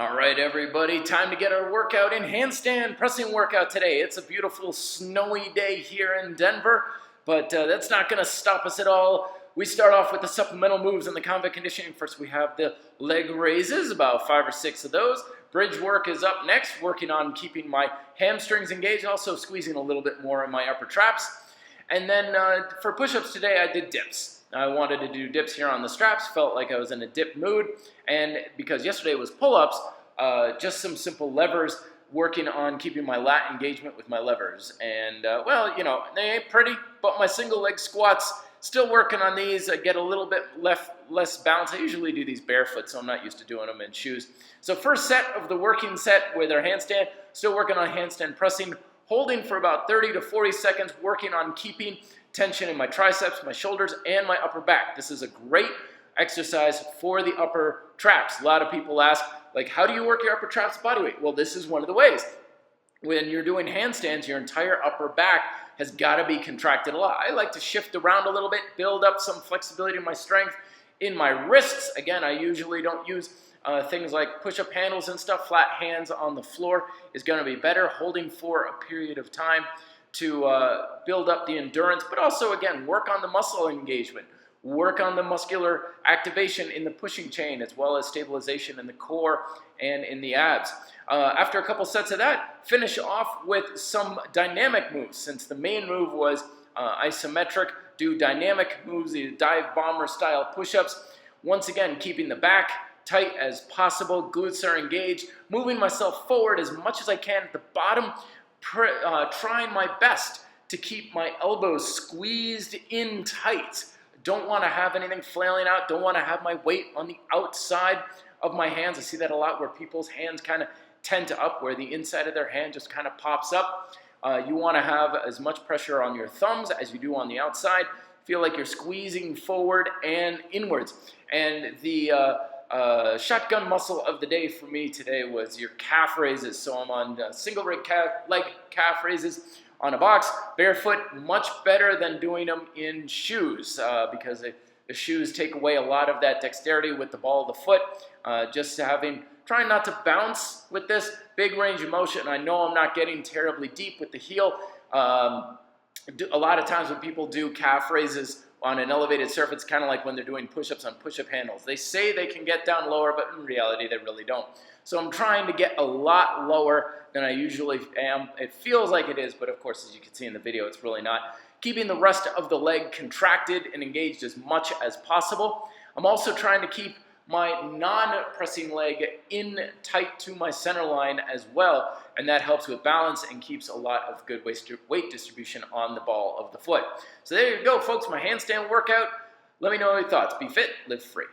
All right, everybody, time to get our workout in handstand pressing workout today. It's a beautiful snowy day here in Denver, but that's not going to stop us at all. We start off with the supplemental moves in the combat conditioning. First, we have the leg raises, about 5 or 6 of those. Bridge work is up next, working on keeping my hamstrings engaged, also squeezing a little bit more in my upper traps. And then for push-ups today, I did dips. I wanted to do dips here on the straps, felt like I was in a dip mood, and because yesterday was pull-ups, just some simple levers, working on keeping my lat engagement with my levers. And well, you know, they ain't pretty, but my single leg squats, still working on these. I get a little bit less bounce. I usually do these barefoot, so I'm not used to doing them in shoes. So first set of the working set with our handstand, still working on handstand pressing, holding for about 30 to 40 seconds, working on keeping tension in my triceps, my shoulders, and my upper back. This is a great exercise for the upper traps. A lot of people ask, like, how do you work your upper traps body weight? Well, this is one of the ways. When you're doing handstands, your entire upper back has got to be contracted a lot. I like to shift around a little bit, build up some flexibility in my strength. In my wrists, again, I usually don't use things like push-up handles and stuff. Flat hands on the floor is going to be better, holding for a period of time to build up the endurance, but also, again, work on the muscle engagement, work on the muscular activation in the pushing chain, as well as stabilization in the core and in the abs. After a couple sets of that, finish off with some dynamic moves. Since the main move was isometric, do dynamic moves, the dive bomber style push-ups. Once again, keeping the back tight as possible, glutes are engaged, moving myself forward as much as I can at the bottom, trying my best to keep my elbows squeezed in tight. Don't want to have anything flailing out, don't want to have my weight on the outside of my hands. I see that a lot where people's hands kind of tend to up, where the inside of their hand just kind of pops up. You want to have as much pressure on your thumbs as you do on the outside. Feel like you're squeezing forward and inwards. And the shotgun muscle of the day for me today was your calf raises. So I'm on single leg calf raises on a box, barefoot, much better than doing them in shoes because the shoes take away a lot of that dexterity with the ball of the foot. Trying not to bounce with this, big range of motion. I know I'm not getting terribly deep with the heel. A lot of times when people do calf raises on an elevated surface, kind of like when they're doing push-ups on push-up handles. They say they can get down lower, but in reality, they really don't. So I'm trying to get a lot lower than I usually am. It feels like it is, but of course, as you can see in the video, it's really not. Keeping the rest of the leg contracted and engaged as much as possible. I'm also trying to keep my non-pressing leg in tight to my center line as well, and that helps with balance and keeps a lot of good weight distribution on the ball of the foot. So there you go, folks, my handstand workout. Let me know your thoughts. Be fit, live free.